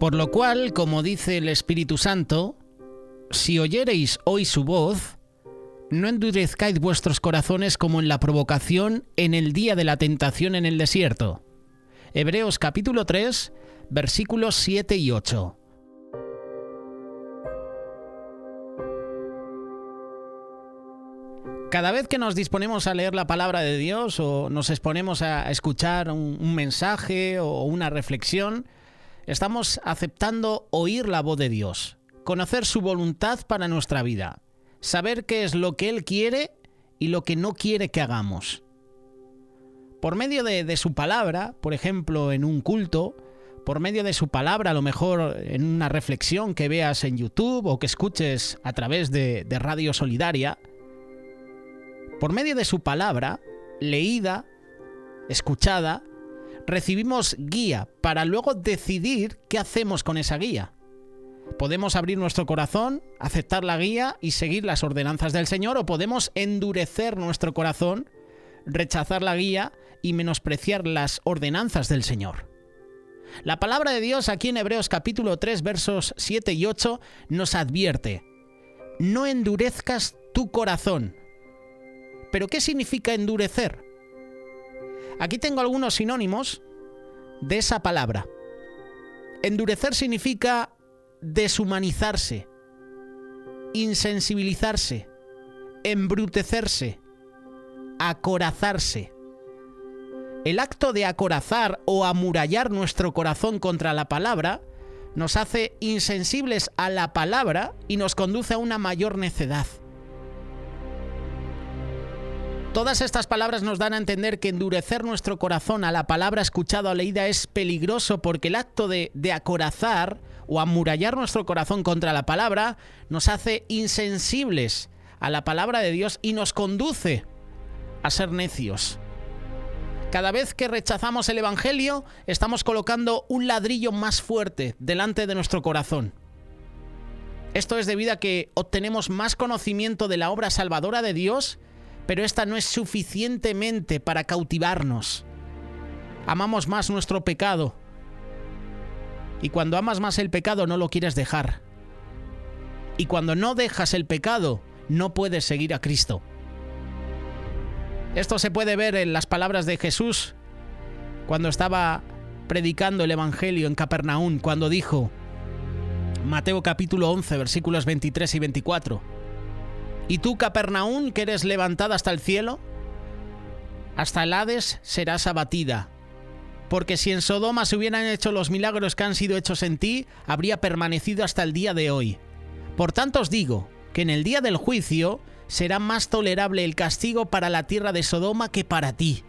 Por lo cual, como dice el Espíritu Santo, si oyereis hoy su voz, no endurezcáis vuestros corazones como en la provocación en el día de la tentación en el desierto. Hebreos capítulo 3, versículos 7 y 8. Cada vez que nos disponemos a leer la palabra de Dios o nos exponemos a escuchar un mensaje o una reflexión, estamos aceptando oír la voz de Dios, conocer su voluntad para nuestra vida, saber qué es lo que Él quiere y lo que no quiere que hagamos. Por medio de su palabra, por ejemplo, en un culto, por medio de su palabra, a lo mejor en una reflexión que veas en YouTube o que escuches a través de Radio Solidaria, por medio de su palabra, leída, escuchada, recibimos guía para luego decidir qué hacemos con esa guía. Podemos abrir nuestro corazón, aceptar la guía y seguir las ordenanzas del Señor, o podemos endurecer nuestro corazón, rechazar la guía y menospreciar las ordenanzas del Señor. La palabra de Dios aquí en Hebreos capítulo 3, versos 7 y 8 nos advierte: no endurezcas tu corazón. ¿Pero qué significa endurecer? Aquí tengo algunos sinónimos de esa palabra. Endurecer significa deshumanizarse, insensibilizarse, embrutecerse, acorazarse. El acto de acorazar o amurallar nuestro corazón contra la palabra nos hace insensibles a la palabra y nos conduce a una mayor necedad. Todas estas palabras nos dan a entender que endurecer nuestro corazón a la palabra escuchada o leída es peligroso, porque el acto de acorazar o amurallar nuestro corazón contra la palabra nos hace insensibles a la palabra de Dios y nos conduce a ser necios. Cada vez que rechazamos el Evangelio, estamos colocando un ladrillo más fuerte delante de nuestro corazón. Esto es debido a que obtenemos más conocimiento de la obra salvadora de Dios, pero esta no es suficientemente para cautivarnos. Amamos más nuestro pecado. Y cuando amas más el pecado, no lo quieres dejar. Y cuando no dejas el pecado, no puedes seguir a Cristo. Esto se puede ver en las palabras de Jesús cuando estaba predicando el Evangelio en Capernaum, cuando dijo, Mateo capítulo 11, versículos 23 y 24, «Y tú, Capernaum, que eres levantada hasta el cielo, hasta el Hades serás abatida. Porque si en Sodoma se hubieran hecho los milagros que han sido hechos en ti, habría permanecido hasta el día de hoy. Por tanto os digo que en el día del juicio será más tolerable el castigo para la tierra de Sodoma que para ti».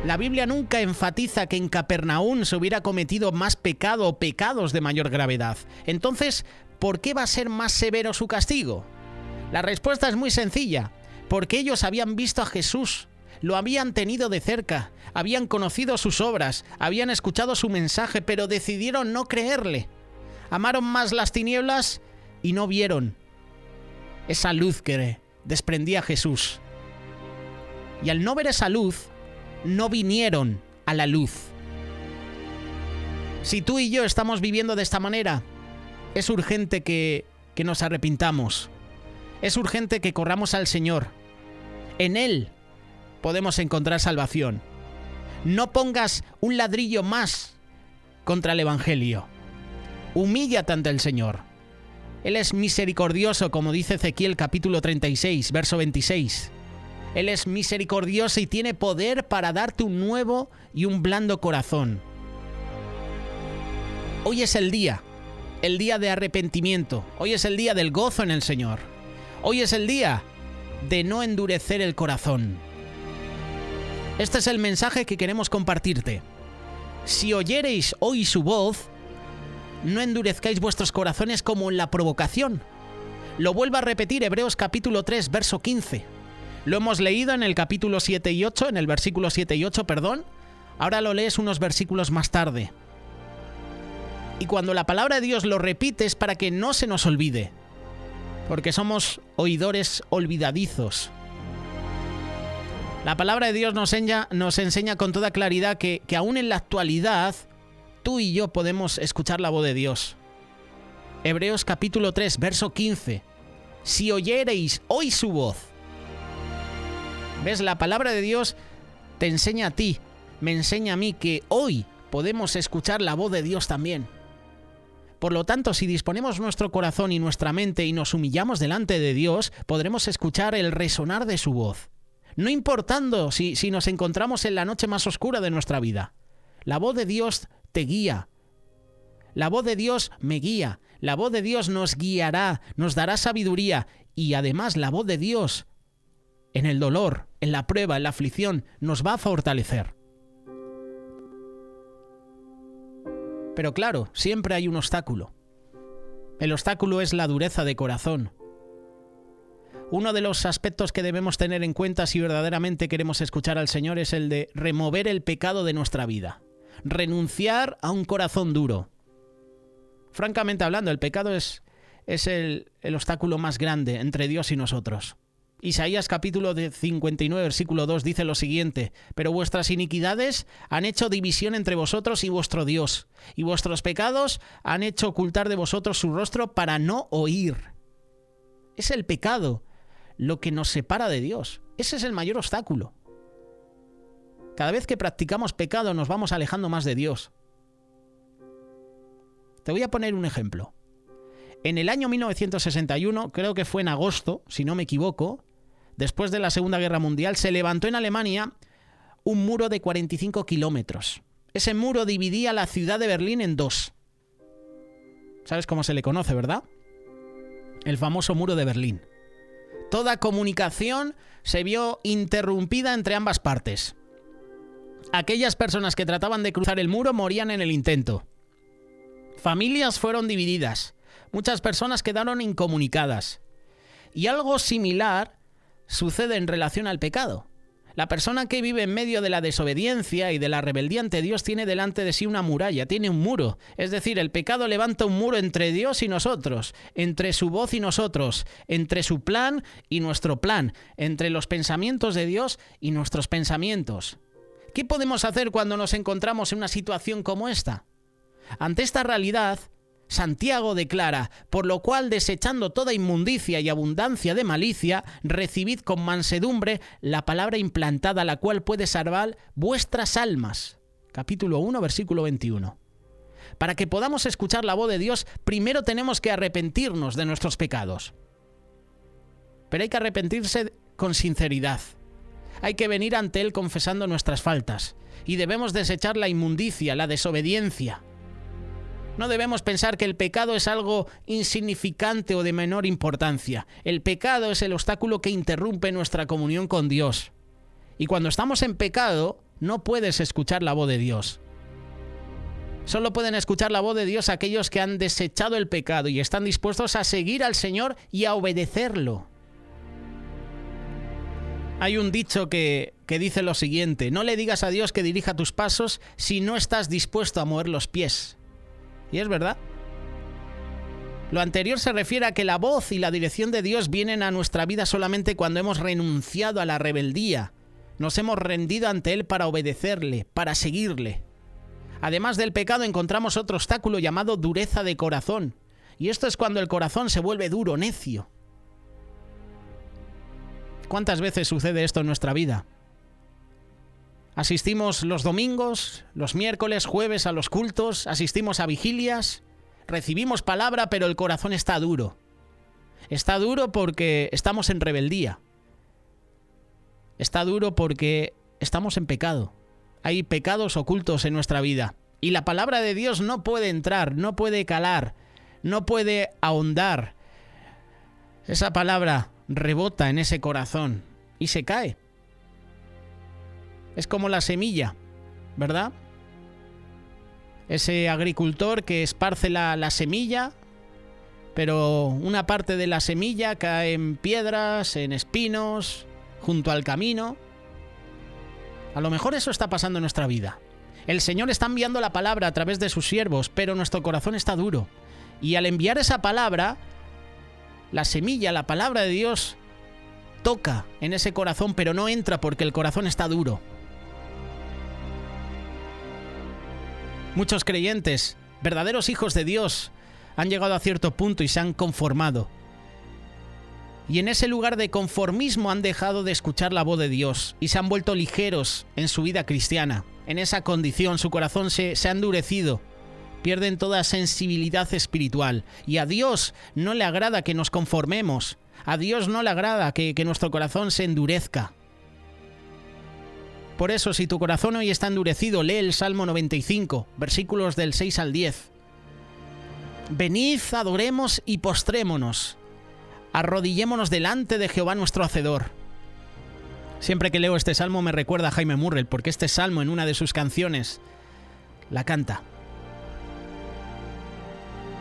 La Biblia nunca enfatiza que en Capernaum se hubiera cometido más pecado o pecados de mayor gravedad. Entonces, ¿por qué va a ser más severo su castigo? La respuesta es muy sencilla: porque ellos habían visto a Jesús, lo habían tenido de cerca, habían conocido sus obras, habían escuchado su mensaje, pero decidieron no creerle. Amaron más las tinieblas y no vieron esa luz que desprendía Jesús. Y al no ver esa luz, no vinieron a la luz. Si tú y yo estamos viviendo de esta manera, es urgente que nos arrepintamos. Es urgente que corramos al Señor. En Él podemos encontrar salvación. No pongas un ladrillo más contra el Evangelio. Humíllate ante el Señor. Él es misericordioso, como dice Ezequiel capítulo 36, verso 26. Él es misericordioso y tiene poder para darte un nuevo y un blando corazón. Hoy es el día de arrepentimiento. Hoy es el día del gozo en el Señor. Hoy es el día de no endurecer el corazón. Este es el mensaje que queremos compartirte. Si oyereis hoy su voz, no endurezcáis vuestros corazones como en la provocación. Lo vuelvo a repetir, Hebreos capítulo 3, verso 15. Lo hemos leído en el capítulo 7 y 8, en el versículo 7 y 8, perdón. Ahora lo lees unos versículos más tarde. Y cuando la palabra de Dios lo repite es para que no se nos olvide, porque somos oidores olvidadizos. La palabra de Dios nos enseña con toda claridad que aún en la actualidad tú y yo podemos escuchar la voz de Dios. Hebreos capítulo 3, verso 15. Si oyereis hoy su voz. ¿Ves? La palabra de Dios te enseña a ti, me enseña a mí que hoy podemos escuchar la voz de Dios también. Por lo tanto, si disponemos nuestro corazón y nuestra mente y nos humillamos delante de Dios, podremos escuchar el resonar de su voz. No importando si nos encontramos en la noche más oscura de nuestra vida. La voz de Dios te guía. La voz de Dios me guía. La voz de Dios nos guiará, nos dará sabiduría. Y además la voz de Dios, en el dolor, en la prueba, en la aflicción, nos va a fortalecer. Pero claro, siempre hay un obstáculo. El obstáculo es la dureza de corazón. Uno de los aspectos que debemos tener en cuenta si verdaderamente queremos escuchar al Señor es el de remover el pecado de nuestra vida. Renunciar a un corazón duro. Francamente hablando, el pecado es el obstáculo más grande entre Dios y nosotros. Isaías capítulo 59, versículo 2 dice lo siguiente: pero vuestras iniquidades han hecho división entre vosotros y vuestro Dios, y vuestros pecados han hecho ocultar de vosotros su rostro para no oír. Es el pecado lo que nos separa de Dios. Ese es el mayor obstáculo. Cada vez que practicamos pecado nos vamos alejando más de Dios. Te voy a poner un ejemplo. En el año 1961, creo que fue en agosto, si no me equivoco, después de la Segunda Guerra Mundial, se levantó en Alemania un muro de 45 kilómetros. Ese muro dividía la ciudad de Berlín en dos. ¿Sabes cómo se le conoce, verdad? El famoso muro de Berlín. Toda comunicación se vio interrumpida entre ambas partes. Aquellas personas que trataban de cruzar el muro morían en el intento. Familias fueron divididas. Muchas personas quedaron incomunicadas. Y algo similar sucede en relación al pecado. La persona que vive en medio de la desobediencia y de la rebeldía ante Dios tiene delante de sí una muralla, tiene un muro. Es decir, el pecado levanta un muro entre Dios y nosotros, entre su voz y nosotros, entre su plan y nuestro plan, entre los pensamientos de Dios y nuestros pensamientos. ¿Qué podemos hacer cuando nos encontramos en una situación como esta? Ante esta realidad, Santiago declara: por lo cual, desechando toda inmundicia y abundancia de malicia, recibid con mansedumbre la palabra implantada, la cual puede salvar vuestras almas. Capítulo 1, versículo 21. Para que podamos escuchar la voz de Dios, primero tenemos que arrepentirnos de nuestros pecados. Pero hay que arrepentirse con sinceridad. Hay que venir ante Él confesando nuestras faltas. Y debemos desechar la inmundicia, la desobediencia. No debemos pensar que el pecado es algo insignificante o de menor importancia. El pecado es el obstáculo que interrumpe nuestra comunión con Dios. Y cuando estamos en pecado, no puedes escuchar la voz de Dios. Solo pueden escuchar la voz de Dios aquellos que han desechado el pecado y están dispuestos a seguir al Señor y a obedecerlo. Hay un dicho que dice lo siguiente: no le digas a Dios que dirija tus pasos si no estás dispuesto a mover los pies. Y es verdad. Lo anterior se refiere a que la voz y la dirección de Dios vienen a nuestra vida solamente cuando hemos renunciado a la rebeldía. Nos hemos rendido ante Él para obedecerle, para seguirle. Además del pecado encontramos otro obstáculo llamado dureza de corazón. Y esto es cuando el corazón se vuelve duro, necio. ¿Cuántas veces sucede esto en nuestra vida? Asistimos los domingos, los miércoles, jueves a los cultos, asistimos a vigilias, recibimos palabra, pero el corazón está duro. Está duro porque estamos en rebeldía. Está duro porque estamos en pecado. Hay pecados ocultos en nuestra vida. Y la palabra de Dios no puede entrar, no puede calar, no puede ahondar. Esa palabra rebota en ese corazón y se cae. Es como la semilla, ¿verdad? Ese agricultor que esparce la semilla, pero una parte de la semilla cae en piedras, en espinos, junto al camino. A lo mejor eso está pasando en nuestra vida. El Señor está enviando la palabra a través de sus siervos, pero nuestro corazón está duro. Y al enviar esa palabra, la semilla, la palabra de Dios, toca en ese corazón, pero no entra porque el corazón está duro. Muchos creyentes, verdaderos hijos de Dios, han llegado a cierto punto y se han conformado. Y en ese lugar de conformismo han dejado de escuchar la voz de Dios y se han vuelto ligeros en su vida cristiana. En esa condición su corazón se ha endurecido, pierden toda sensibilidad espiritual y a Dios no le agrada que nos conformemos, a Dios no le agrada que nuestro corazón se endurezca. Por eso, si tu corazón hoy está endurecido, lee el Salmo 95, versículos del 6 al 10. Venid, adoremos y postrémonos. Arrodillémonos delante de Jehová nuestro Hacedor. Siempre que leo este salmo me recuerda a Jaime Murrell, porque este salmo en una de sus canciones la canta.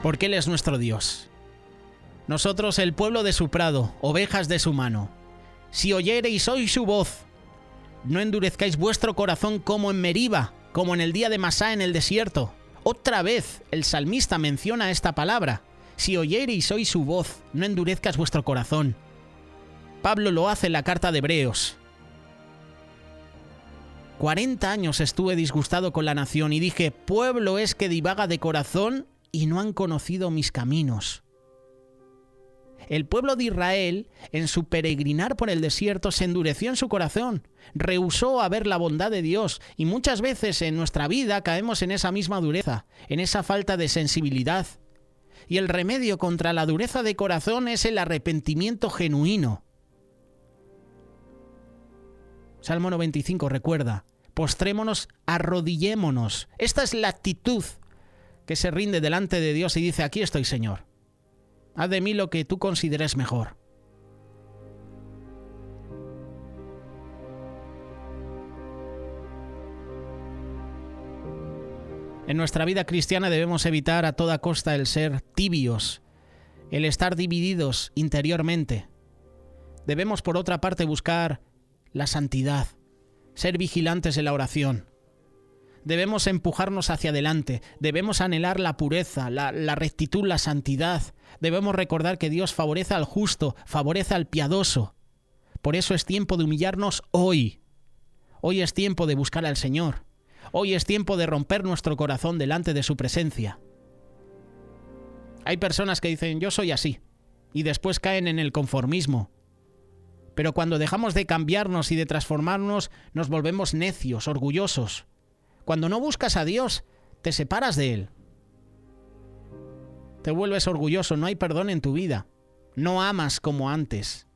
Porque Él es nuestro Dios. Nosotros el pueblo de su prado, ovejas de su mano. Si oyereis hoy su voz, no endurezcáis vuestro corazón como en Meriba, como en el día de Masá en el desierto. Otra vez el salmista menciona esta palabra. Si oyereis hoy su voz, no endurezcas vuestro corazón. Pablo lo hace en la carta de Hebreos. 40 años estuve disgustado con la nación y dije, pueblo es que divaga de corazón y no han conocido mis caminos. El pueblo de Israel, en su peregrinar por el desierto, se endureció en su corazón, rehusó a ver la bondad de Dios y muchas veces en nuestra vida caemos en esa misma dureza, en esa falta de sensibilidad. Y el remedio contra la dureza de corazón es el arrepentimiento genuino. Salmo 95 recuerda, postrémonos, arrodillémonos. Esta es la actitud que se rinde delante de Dios y dice, aquí estoy, Señor. Haz de mí lo que tú consideres mejor. En nuestra vida cristiana debemos evitar a toda costa el ser tibios, el estar divididos interiormente. Debemos, por otra parte, buscar la santidad, ser vigilantes en la oración. Debemos empujarnos hacia adelante, debemos anhelar la pureza, la rectitud, la santidad. Debemos recordar que Dios favorece al justo, favorece al piadoso. Por eso es tiempo de humillarnos hoy. Hoy es tiempo de buscar al Señor. Hoy es tiempo de romper nuestro corazón delante de su presencia. Hay personas que dicen, yo soy así, y después caen en el conformismo. Pero cuando dejamos de cambiarnos y de transformarnos, nos volvemos necios, orgullosos. Cuando no buscas a Dios, te separas de Él. Te vuelves orgulloso, no hay perdón en tu vida. No amas como antes.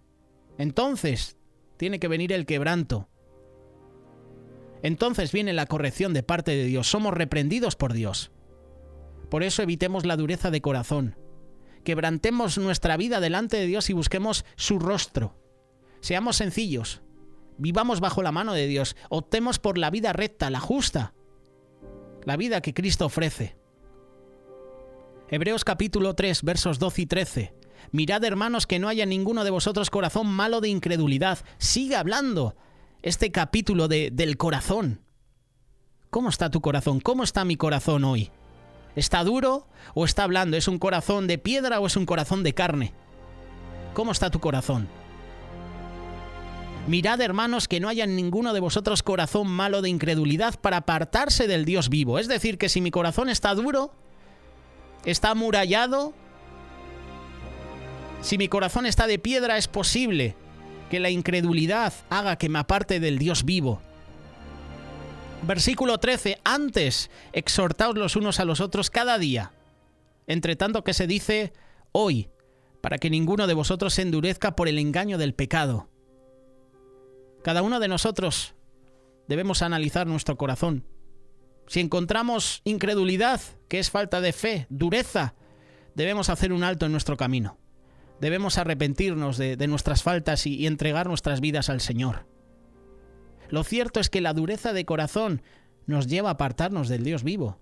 Entonces, tiene que venir el quebranto. Entonces viene la corrección de parte de Dios. Somos reprendidos por Dios. Por eso evitemos la dureza de corazón. Quebrantemos nuestra vida delante de Dios y busquemos su rostro. Seamos sencillos. Vivamos bajo la mano de Dios. Optemos por la vida recta, la justa. La vida que Cristo ofrece. Hebreos capítulo 3, versos 12 y 13. Mirad, hermanos, que no haya ninguno de vosotros corazón malo de incredulidad. Sigue hablando este capítulo del corazón. ¿Cómo está tu corazón? ¿Cómo está mi corazón hoy? ¿Está duro o está blando? ¿Es un corazón de piedra o es un corazón de carne? ¿Cómo está tu corazón? Mirad, hermanos, que no haya en ninguno de vosotros corazón malo de incredulidad para apartarse del Dios vivo. Es decir, que si mi corazón está duro, está amurallado, si mi corazón está de piedra, es posible que la incredulidad haga que me aparte del Dios vivo. Versículo 13. Antes, exhortaos los unos a los otros cada día, entre tanto que se dice hoy, para que ninguno de vosotros se endurezca por el engaño del pecado. Cada uno de nosotros debemos analizar nuestro corazón. Si encontramos incredulidad, que es falta de fe, dureza, debemos hacer un alto en nuestro camino. Debemos arrepentirnos de nuestras faltas y entregar nuestras vidas al Señor. Lo cierto es que la dureza de corazón nos lleva a apartarnos del Dios vivo.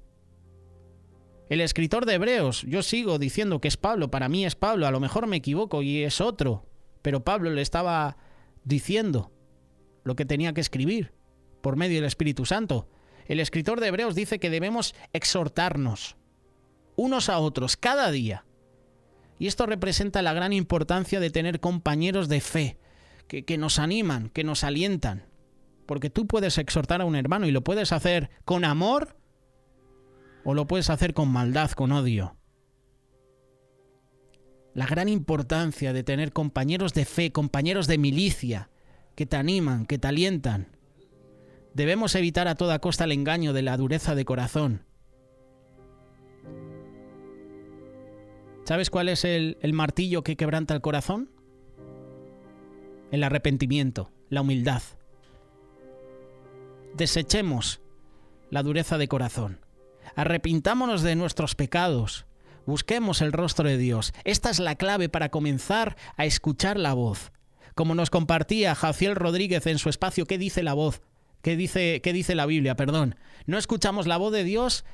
El escritor de Hebreos, yo sigo diciendo que es Pablo, para mí es Pablo, a lo mejor me equivoco y es otro, pero Pablo le estaba diciendo lo que tenía que escribir por medio del Espíritu Santo. El escritor de Hebreos dice que debemos exhortarnos unos a otros cada día. Y esto representa la gran importancia de tener compañeros de fe, que nos animan, que nos alientan. Porque tú puedes exhortar a un hermano y lo puedes hacer con amor o lo puedes hacer con maldad, con odio. La gran importancia de tener compañeros de fe, compañeros de milicia, que te animan, que te alientan. Debemos evitar a toda costa el engaño de la dureza de corazón. ¿Sabes cuál es el martillo que quebranta el corazón? El arrepentimiento, la humildad. Desechemos la dureza de corazón. Arrepintámonos de nuestros pecados. Busquemos el rostro de Dios. Esta es la clave para comenzar a escuchar la voz. Como nos compartía Jaciel Rodríguez en su espacio ¿Qué dice la voz? ¿Qué dice la Biblia? Perdón. No escuchamos la voz de Dios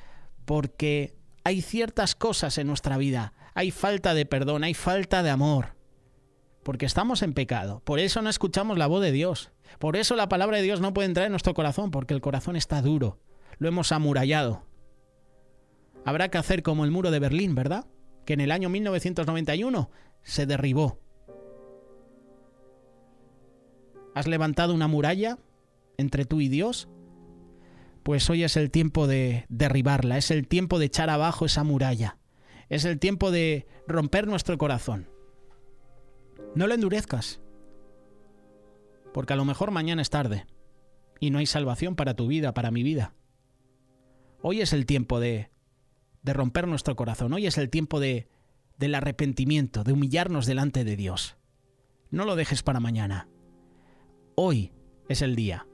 porque hay ciertas cosas en nuestra vida. Hay falta de perdón, hay falta de amor. Porque estamos en pecado. Por eso no escuchamos la voz de Dios. Por eso la palabra de Dios no puede entrar en nuestro corazón, porque el corazón está duro. Lo hemos amurallado. Habrá que hacer como el muro de Berlín, ¿verdad? Que en el año 1991 se derribó. ¿Has levantado una muralla entre tú y Dios? Pues hoy es el tiempo de derribarla, es el tiempo de echar abajo esa muralla. Es el tiempo de romper nuestro corazón. No lo endurezcas, porque a lo mejor mañana es tarde y no hay salvación para tu vida, para mi vida. Hoy es el tiempo de romper nuestro corazón. Hoy es el tiempo del arrepentimiento, de humillarnos delante de Dios. No lo dejes para mañana. Hoy es el día.